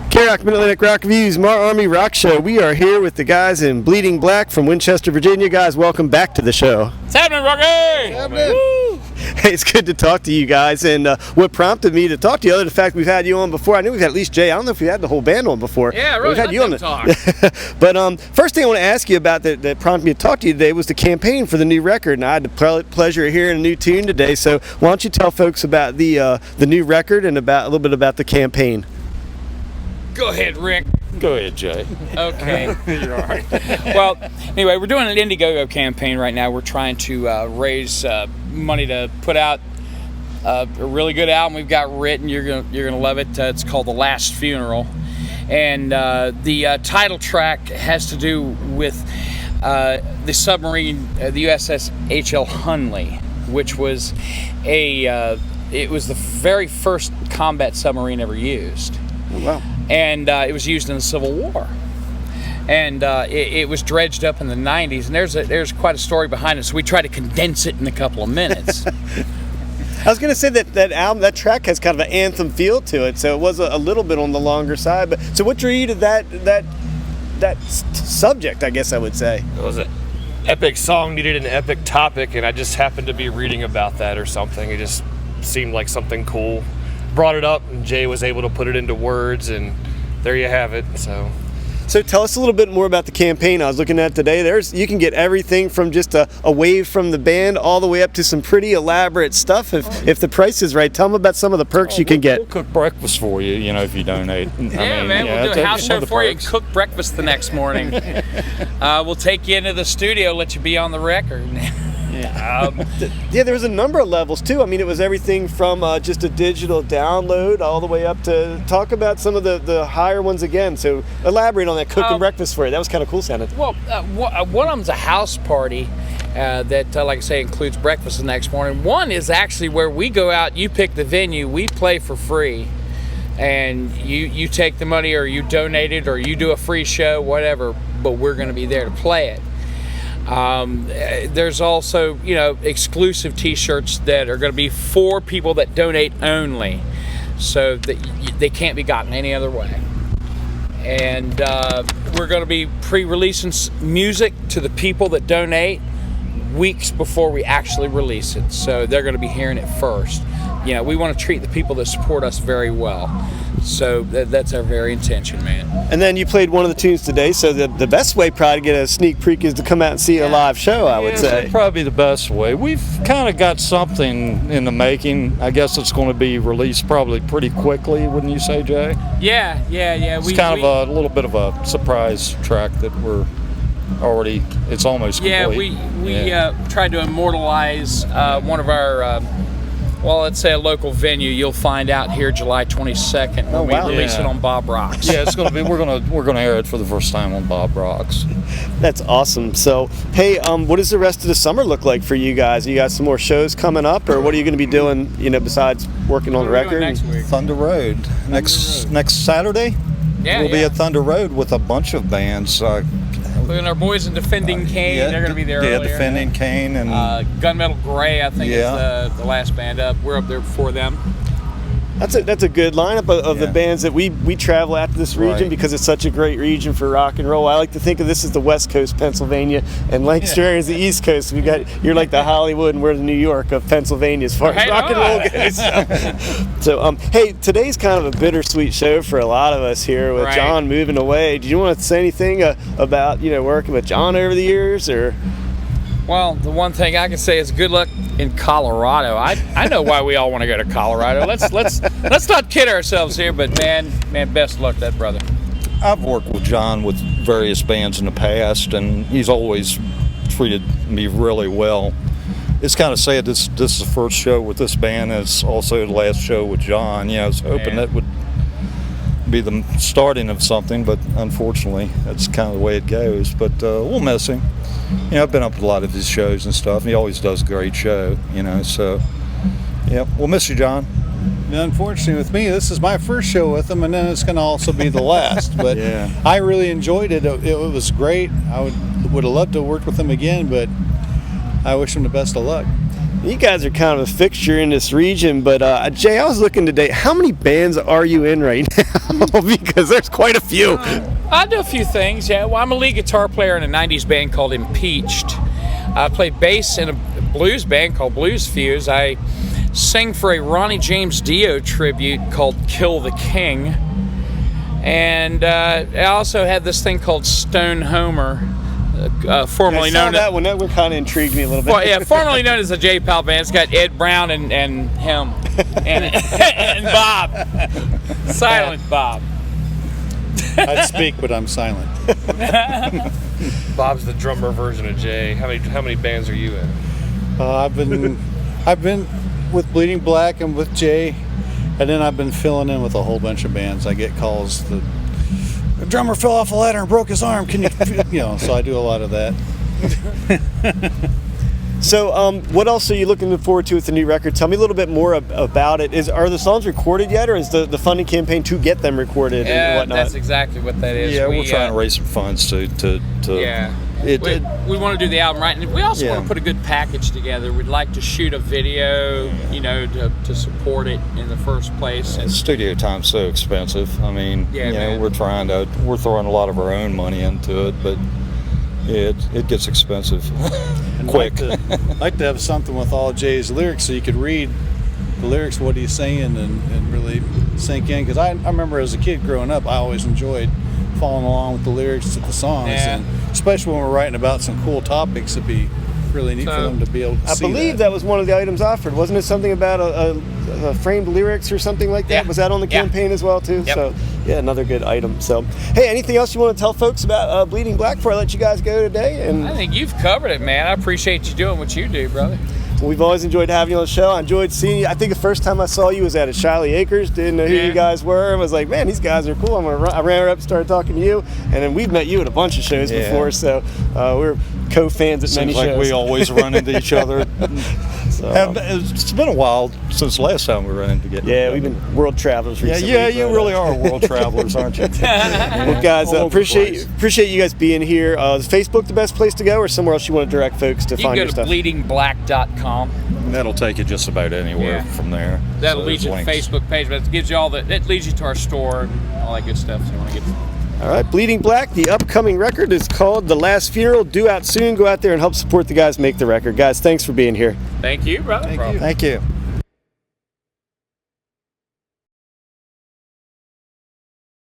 K-Rock Mid-Atlantic Rock Reviews, MARR Army Rock Show. We are here with the guys in Bleeding Black from Winchester, Virginia. Guys, welcome back to the show. What's happening, Rocky? Hey, it's good to talk to you guys. And what prompted me to talk to you, other than the fact we've had you on before, I knew we've had at least Jay. I don't know if we've had the whole band on before. Yeah, really. We've had you on the talk. But first thing I want to ask you about that prompted me to talk to you today was the campaign for the new record. And I had the pleasure of hearing a new tune today. So why don't you tell folks about the new record and a little bit about the campaign? Go ahead, Rick. Go ahead, Jay. Okay. You're all right. Well, anyway, we're doing an Indiegogo campaign right now. We're trying to raise money to put out a really good album we've got written. You're gonna love it. It's called The Last Funeral, and the title track has to do with the submarine, the USS H.L. Hunley, which was it was the very first combat submarine ever used. Oh, wow. And it was used in the Civil War, and it was dredged up in the 90s, and there's quite a story behind it, so we try to condense it in a couple of minutes. I was going to say that album, that track has kind of an anthem feel to it, so it was a little bit on the longer side. But so what drew you to that subject, I guess I would say? It was an epic song, needed an epic topic, and I just happened to be reading about that or something. It just seemed like something cool. Brought it up, and Jay was able to put it into words, and there you have it. So tell us a little bit more about the campaign. I was looking at today. You can get everything from just a wave from the band all the way up to some pretty elaborate stuff if the price is right. Tell them about some of the perks you can get. We'll cook breakfast for you, if you donate. We'll do a house show for you and cook breakfast the next morning. We'll take you into the studio, let you be on the record. Yeah, there was a number of levels too. I mean, it was everything from just a digital download all the way up to talk about some of the higher ones again. So elaborate on that cooking breakfast for you. That was kind of cool sounding. Well, one of them's a house party that, like I say, includes breakfast the next morning. One is actually where we go out, you pick the venue, we play for free, and you take the money or you donate it or you do a free show, whatever, but we're going to be there to play it. There's also, exclusive T-shirts that are going to be for people that donate only, so that they can't be gotten any other way. And we're going to be pre-releasing music to the people that donate weeks before we actually release it, so they're going to be hearing it first. We want to treat the people that support us very well. So that's our very intention, man. And then you played one of the tunes today, so the best way probably to get a sneak peek is to come out and see a live show, I would say. That's probably the best way. We've kind of got something in the making. I guess it's going to be released probably pretty quickly, wouldn't you say, Jay? Yeah. It's kind of a little bit of a surprise track that we're already, it's almost complete. We tried to immortalize one of our... let's say a local venue. You'll find out here July 22nd when we release it on Bob Rocks. Yeah, it's going to be. We're going to air it for the first time on Bob Rocks. That's awesome. So, hey, what does the rest of the summer look like for you guys? You got some more shows coming up, or what are you going to be doing? Besides working on the record. Next week? Thunder Road next Saturday. Yeah, we'll be at Thunder Road with a bunch of bands. Including our boys in Defending Kane, they're going to be there earlier. Yeah, Defending Kane and Gunmetal Gray, I think, is the last band up. We're up there before them. That's a good lineup of the bands that we travel out to this region because it's such a great region for rock and roll. I like to think of this as the West Coast, Pennsylvania, and Lancaster area is the East Coast. You're like the Hollywood and we're the New York of Pennsylvania as far as rock and roll goes. So, hey, today's kind of a bittersweet show for a lot of us here with John moving away. Did you want to say anything about working with John over the years, or? Well, the one thing I can say is good luck in Colorado. I know why we all want to go to Colorado. Let's not kid ourselves here, but man, best luck to that brother. I've worked with John with various bands in the past, and he's always treated me really well. It's kind of sad this is the first show with this band, and it's also the last show with John. I was hoping that would be the starting of something, but unfortunately, that's kind of the way it goes. But we'll miss him. I've been up to a lot of his shows and stuff, and he always does a great show, so, we'll miss you, John. Unfortunately, with me, this is my first show with him, and then it's going to also be the last. But I really enjoyed it. It was great. I would have loved to work with him again, but I wish him the best of luck. You guys are kind of a fixture in this region, but Jay, I was looking today. How many bands are you in right now? Because there's quite a few. I do a few things, yeah. Well, I'm a lead guitar player in a 90s band called Impeached. I play bass in a blues band called Blues Fuse. I sing for a Ronnie James Dio tribute called Kill the King. And I also had this thing called Stone Homer, formerly known as... that one kind of intrigued me a little bit. Well, yeah, formerly known as the J Pal Band. It's got Ed Brown and him and Bob. Silent Bob. I'd speak, but I'm silent. Bob's the drummer version of Jay. How many bands are you in? I've been with Bleeding Black and with Jay, and then I've been filling in with a whole bunch of bands. I get calls. The drummer fell off a ladder and broke his arm. Can you, So I do a lot of that. So, what else are you looking forward to with the new record? Tell me a little bit more about it. Are the songs recorded yet, or is the funding campaign to get them recorded and whatnot? That's exactly what that is. Yeah, we're trying to raise some funds to yeah. We want to do the album right, and we also want to put a good package together. We'd like to shoot a video, to support it in the first place. And studio time's so expensive. I mean, we're throwing a lot of our own money into it, but it gets expensive quick. I'd like to have something with all Jay's lyrics so you could read the lyrics, what he's saying, and really sink in. Because I remember as a kid growing up, I always enjoyed following along with the lyrics to the songs, and especially when we're writing about some cool topics, it'd be really neat for them to be able to see. I believe that was one of the items offered. Wasn't it something about a framed lyrics or something like that? Yeah. Was that on the campaign as well too? Yep. So yeah, another good item. So hey, anything else you want to tell folks about Bleeding Black before I let you guys go today? And I think you've covered it, man. I appreciate you doing what you do, brother. we've always enjoyed having you on the show. I enjoyed seeing you. I think the first time I saw you was at a Shiley Acres. Didn't know who you guys were. I was like, man, these guys are cool. I ran up and started talking to you. And then we've met you at a bunch of shows before. So we're co-fans at many shows. Seems like we always run into each other. So, it's been a while since the last time we ran into together. Yeah, we've been world travelers recently. Yeah, you really are world travelers, aren't you? Well, guys, appreciate you guys being here. Is Facebook the best place to go, or somewhere else you want to direct folks to find your stuff? You can go to bleedingblack.com. That'll take you just about anywhere from there. That'll lead you to the Facebook page, but it gives you it leads you to our store and all that good stuff. So you want to get. All right, Bleeding Black, the upcoming record is called The Last Funeral. Due out soon. Go out there and help support the guys make the record. Guys, thanks for being here. Thank you, brother. Thank you. Thank you.